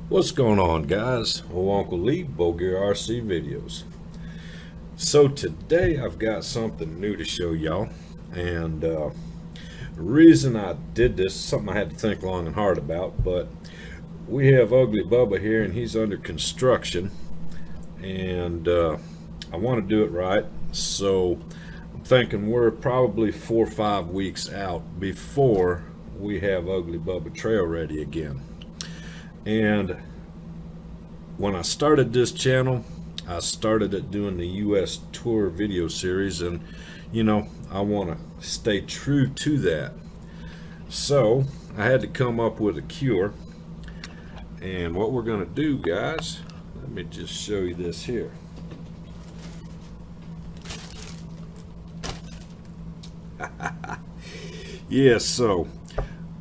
What's going on, guys? Well, Uncle Lee, bullgearrc videos. So today I've got something new to show y'all, and the reason I did this is something I had to think long and hard about. But we have Ugly Bubba here, and he's under construction, and I want to do it right. So I'm thinking we're probably 4 or 5 weeks out before we have Ugly Bubba trail ready again. And when I started this channel, I started it doing the US tour video series, and I want to stay true to that. So I had to come up with a cure, and what we're going to do, guys, let me just show you this here. Yeah, so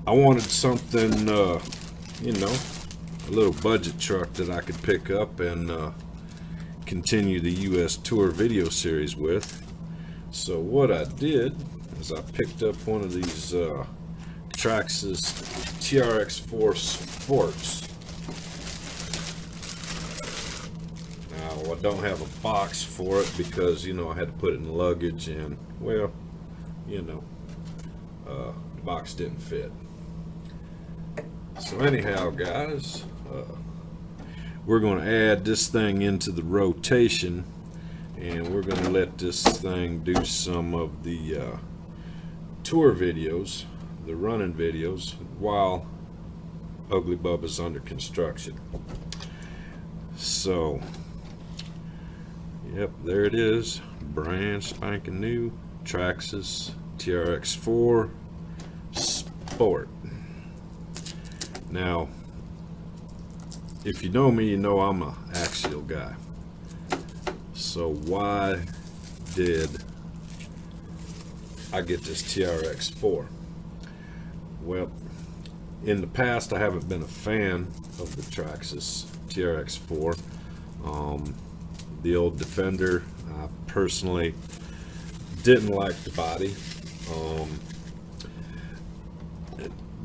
I wanted something, a little budget truck that I could pick up and continue the US tour video series with. So what I did is I picked up one of these Traxxas TRX-4 Sports. Now I don't have a box for it because I had to put it in luggage, and well, the box didn't fit. So anyhow, guys, we're going to add this thing into the rotation, and we're going to let this thing do some of the tour videos, the running videos, while Ugly Bubba's under construction. So, yep, there it is, brand spanking new Traxxas TRX-4 Sport. Now, if you know me, you know I'm an axial guy. So why did I get this TRX-4? Well, in the past I haven't been a fan of the Traxxas TRX-4. The old Defender, I personally didn't like the body.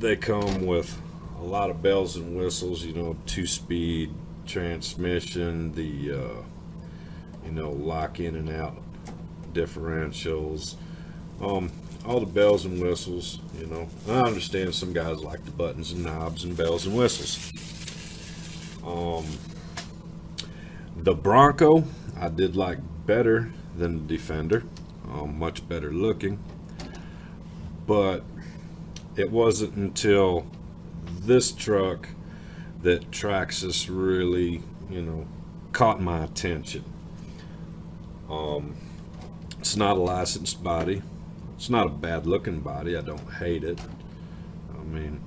They come with a lot of bells and whistles, 2-speed transmission, the lock in and out differentials, all the bells and whistles. I understand some guys like the buttons and knobs and bells and whistles. The Bronco I did like better than the Defender, much better looking, but it wasn't until this truck that Traxxas really, caught my attention. It's not a licensed body. It's not a bad looking body. I don't hate it. I mean,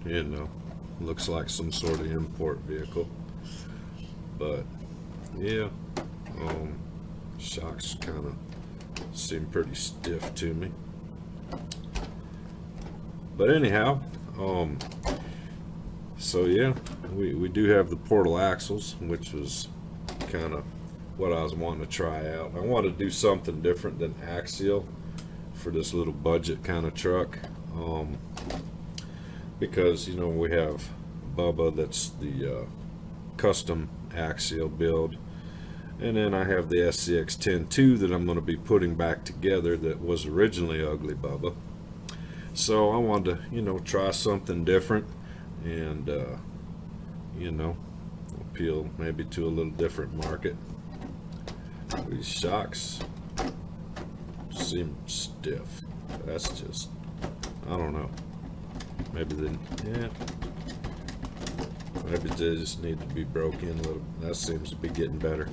looks like some sort of import vehicle. But yeah, shocks kind of seem pretty stiff to me. But anyhow, so yeah, we do have the portal axles, which was kind of what I was wanting to try out. I want to do something different than axial for this little budget kind of truck, because we have Bubba, that's the custom axial build, and then I have the SCX-10-2 that I'm going to be putting back together that was originally Ugly Bubba. So I wanted to try something different, and appeal maybe to a little different market. These shocks seem stiff. That's just, I don't know. Maybe they just need to be broken in a little. That seems to be getting better.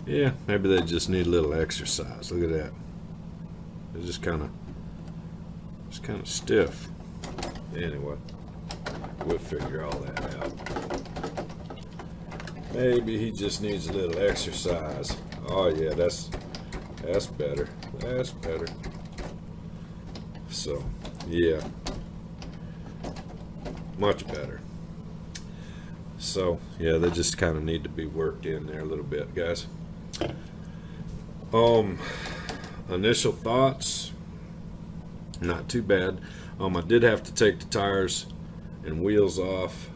Yeah, maybe they just need a little exercise. Look at that. It's just kind of stiff. Anyway, we'll figure all that out. Maybe he just needs a little exercise. Oh yeah, that's better. That's better. So yeah, much better. So yeah, they just kind of need to be worked in there a little bit, guys. Initial thoughts, not too bad. I did have to take the tires and wheels off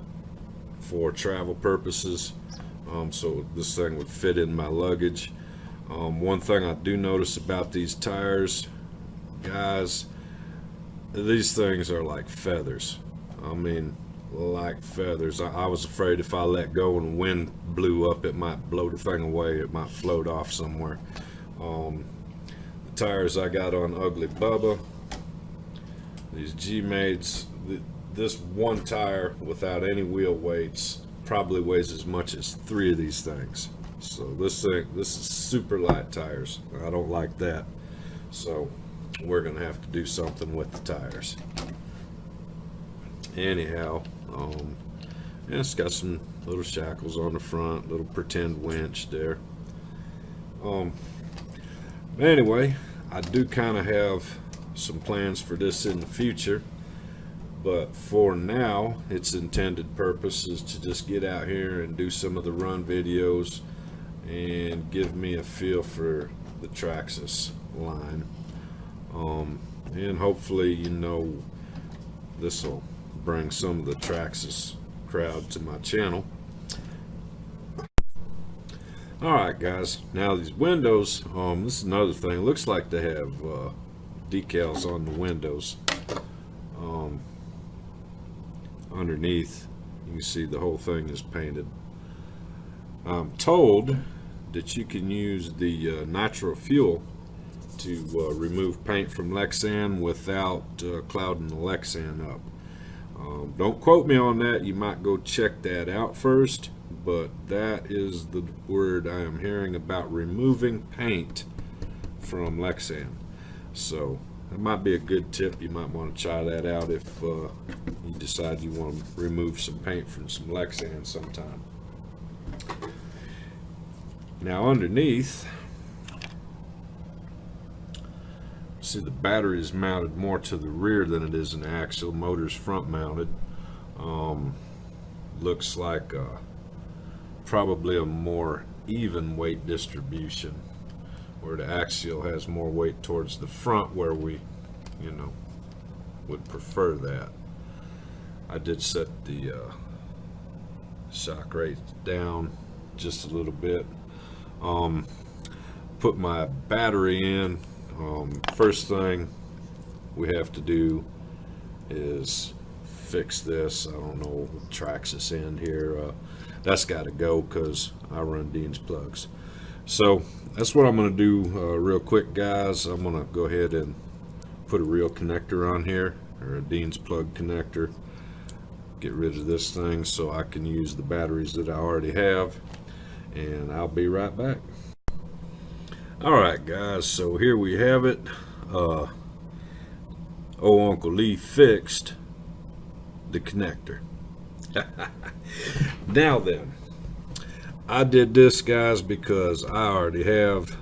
for travel purposes, so this thing would fit in my luggage. One thing I do notice about these tires, guys, these things are like feathers. I mean, like feathers. I was afraid if I let go and the wind blew up, it might blow the thing away. It might float off somewhere. The tires I got on Ugly Bubba, these G-Mates, this one tire without any wheel weights probably weighs as much as 3 of these things. So this is super light tires. I don't like that. So we're gonna have to do something with the tires. Anyhow, yeah, it's got some little shackles on the front, little pretend winch there. Anyway, I do kind of have some plans for this in the future, but for now its intended purpose is to just get out here and do some of the run videos and give me a feel for the Traxxas line, and hopefully, you know, this will bring some of the Traxxas crowd to my channel. Alright guys, now these windows, this is another thing. It looks like they have decals on the windows. Underneath you can see the whole thing is painted. I'm told that you can use the nitro fuel to remove paint from Lexan without clouding the Lexan up. Don't quote me on that. You might go check that out first, but that is the word I am hearing about removing paint from Lexan. So that might be a good tip. You might want to try that out if you decide you want to remove some paint from some Lexan sometime. Now underneath, see the battery is mounted more to the rear than it is an axle. Motor's front mounted. Looks like probably a more even weight distribution, where the axial has more weight towards the front, where we, you know, would prefer that. I did set the shock rate down just a little bit. Put my battery in. First thing we have to do is fix this. I don't know, Traxxas end here. That's got to go because I run Dean's plugs. So that's what I'm going to do real quick, guys. I'm going to go ahead and put a real connector on here, or a Dean's plug connector. Get rid of this thing so I can use the batteries that I already have, and I'll be right back. Alright guys, so here we have it. Uncle Lee fixed the connector. Now then, I did this, guys, because I already have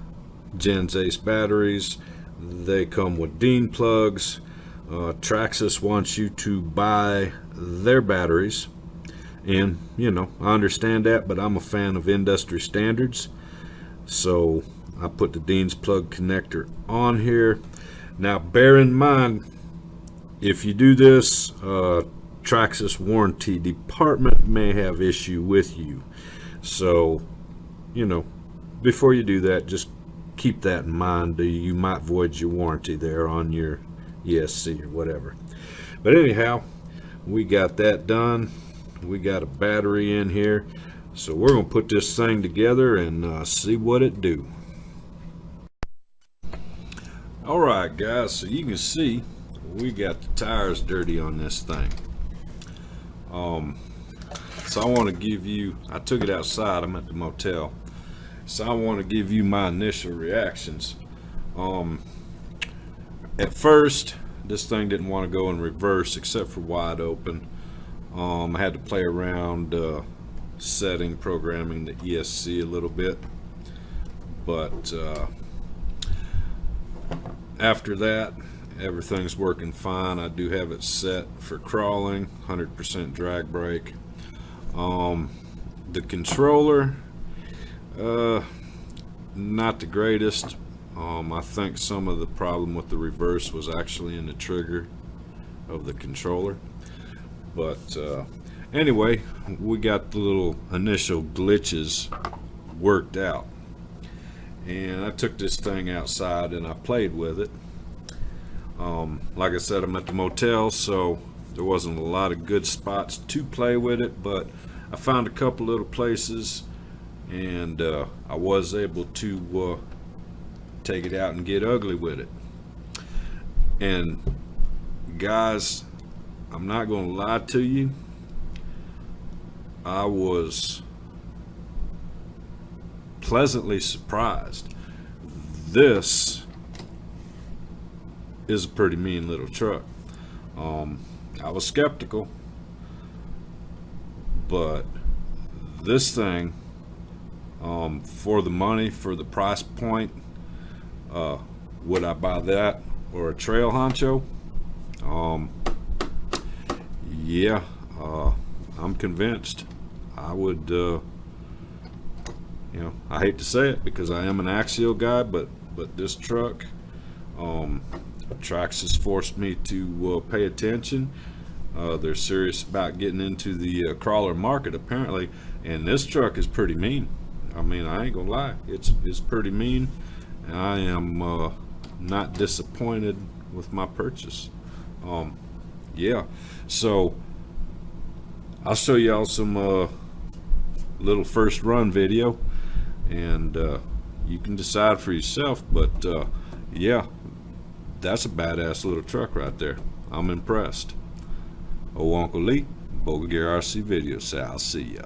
Gens Ace batteries. They come with Dean plugs. Traxxas wants you to buy their batteries, and you know, I understand that, but I'm a fan of industry standards, so I put the Dean's plug connector on here. Now bear in mind, if you do this, Traxxas warranty department may have issue with you. So, you know, before you do that, just keep that in mind. You might void your warranty there on your ESC or whatever. But anyhow, we got that done. We got a battery in here. So we're going to put this thing together and see what it do. Alright guys, so you can see we got the tires dirty on this thing. So I want to give you, I took it outside, I'm at the motel, so I want to give you my initial reactions. At first this thing didn't want to go in reverse except for wide open. I had to play around setting, programming the ESC a little bit, but after that everything's working fine. I do have it set for crawling, 100% drag brake. The controller, not the greatest. I think some of the problem with the reverse was actually in the trigger of the controller, but Anyway, we got the little initial glitches worked out, and I took this thing outside and I played with it. Like I said, I'm at the motel, so there wasn't a lot of good spots to play with it, but I found a couple little places, and I was able to take it out and get ugly with it. And guys, I'm not going to lie to you, I was pleasantly surprised. This is a pretty mean little truck. I was skeptical, but this thing, for the money, for the price point, would I buy that or a trail honcho? Yeah, I'm convinced. I would, I hate to say it because I am an axial guy, but this truck, Trax has forced me to pay attention. They're serious about getting into the crawler market apparently, and this truck is pretty mean. I mean, I ain't gonna lie, it's pretty mean, and I am not disappointed with my purchase. Yeah, so I'll show y'all some little first run video, and you can decide for yourself, but yeah, that's a badass little truck right there. I'm impressed. Uncle Lee, bullgearrc video, say I'll see ya.